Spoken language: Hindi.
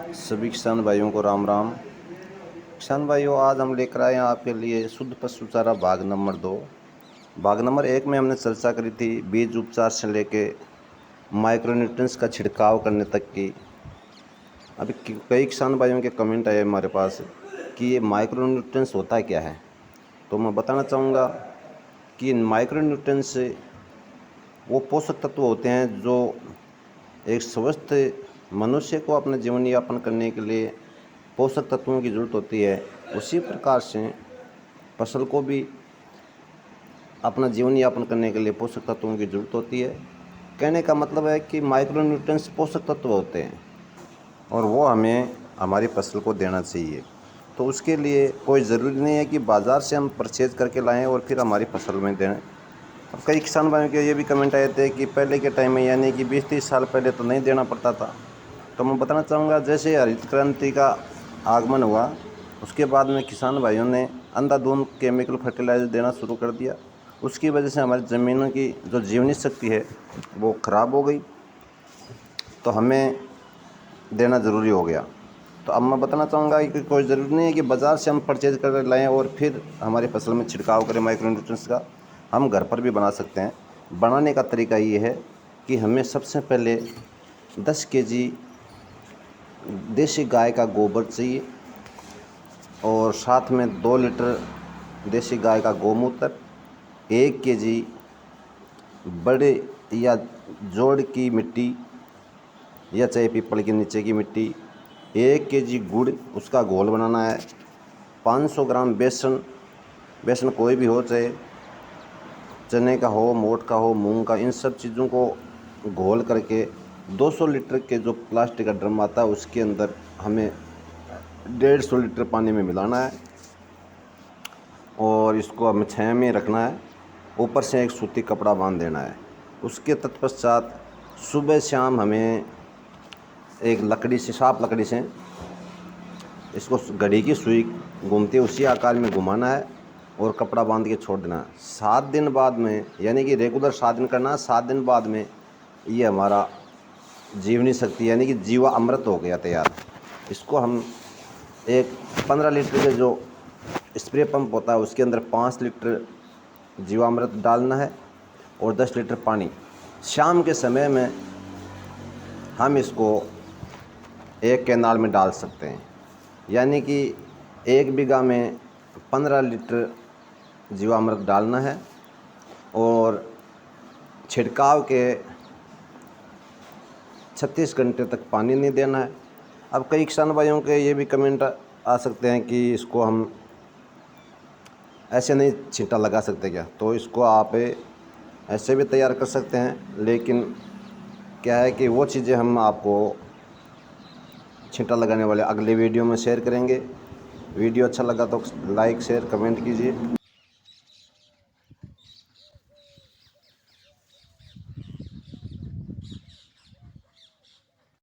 सभी किसान भाइयों को राम राम। किसान भाइयों, आज हम लेकर आए हैं आपके लिए शुद्ध पशु चारा भाग नंबर 2। भाग नंबर 1 में हमने चर्चा करी थी बीज उपचार से लेके माइक्रोन्यूट्रिएंट्स का छिड़काव करने तक की। अभी कई किसान भाइयों के कमेंट आए हमारे पास कि ये माइक्रोन्यूट्रिएंट्स होता क्या है। तो मैं बताना चाहूँगा कि माइक्रोन्यूट्रिएंट्स वो पोषक तत्व होते हैं जो एक स्वस्थ मनुष्य को अपना जीवन यापन करने के लिए पोषक तत्वों की ज़रूरत होती है। उसी प्रकार से फसल को भी अपना जीवन यापन करने के लिए पोषक तत्वों की ज़रूरत होती है। कहने का मतलब है कि माइक्रोन्यूट्रिएंट्स पोषक तत्व होते हैं और वो हमें हमारी फसल को देना चाहिए। तो उसके लिए कोई ज़रूरी नहीं है कि बाज़ार से हम परचेज़ करके लाएं और फिर हमारी फसल में दें। अब कई किसान भाइयों के ये भी कमेंट आए थे कि पहले के टाइम में यानी कि 20-30 साल पहले तो नहीं देना पड़ता था। तो मैं बताना चाहूँगा, जैसे हरित क्रांति का आगमन हुआ उसके बाद में किसान भाइयों ने अंधाधुंध केमिकल फर्टिलाइज़र देना शुरू कर दिया। उसकी वजह से हमारी ज़मीनों की जो जीवनी शक्ति है वो ख़राब हो गई, तो हमें देना ज़रूरी हो गया। तो अब मैं बताना चाहूँगा कि कोई ज़रूरी नहीं है कि बाज़ार से हम परचेज़ कर लाएँ और फिर हमारी फसल में छिड़काव करें माइक्रोन्यूट्रिएंट्स का। हम घर पर भी बना सकते हैं। बनाने का तरीका ये है कि हमें सबसे पहले 10 केजी देसी गाय का गोबर चाहिए और साथ में 2 लीटर देसी गाय का गोमूत्र, 1 केजी बड़े या जोड़ की मिट्टी या चाहे पीपल के नीचे की मिट्टी, 1 केजी गुड़ उसका घोल बनाना है, 500 ग्राम बेसन, बेसन कोई भी हो, चाहे चने का हो, मोट का हो, मूंग का, इन सब चीज़ों को घोल करके 200 लीटर के जो प्लास्टिक का ड्रम आता है उसके अंदर हमें 150 लीटर पानी में मिलाना है और इसको हमें छाया में रखना है। ऊपर से एक सूती कपड़ा बांध देना है। उसके तत्पश्चात सुबह शाम हमें एक लकड़ी से, साफ लकड़ी से इसको घड़ी की सुई घूमती है उसी आकार में घुमाना है और कपड़ा बांध के छोड़ देना है। 7 दिन बाद में, यानी कि रेगुलर 7 दिन करना है, 7 दिन बाद में ये हमारा जीवनी शक्ति यानी कि जीवा अमृत हो गया तैयार। इसको हम एक 15 लीटर के जो स्प्रे पंप होता है उसके अंदर 5 लीटर जीवामृत डालना है और 10 लीटर पानी। शाम के समय में हम इसको एक कैनाल में डाल सकते हैं, यानी कि 1 बीघा में 15 लीटर जीवामृत डालना है और छिड़काव के 36 घंटे तक पानी नहीं देना है। अब कई किसान भाइयों के ये भी कमेंट आ सकते हैं कि इसको हम ऐसे नहीं छींटा लगा सकते क्या। तो इसको आप ऐसे भी तैयार कर सकते हैं, लेकिन क्या है कि वो चीज़ें हम आपको छींटा लगाने वाले अगले वीडियो में शेयर करेंगे। वीडियो अच्छा लगा तो लाइक शेयर कमेंट कीजिए।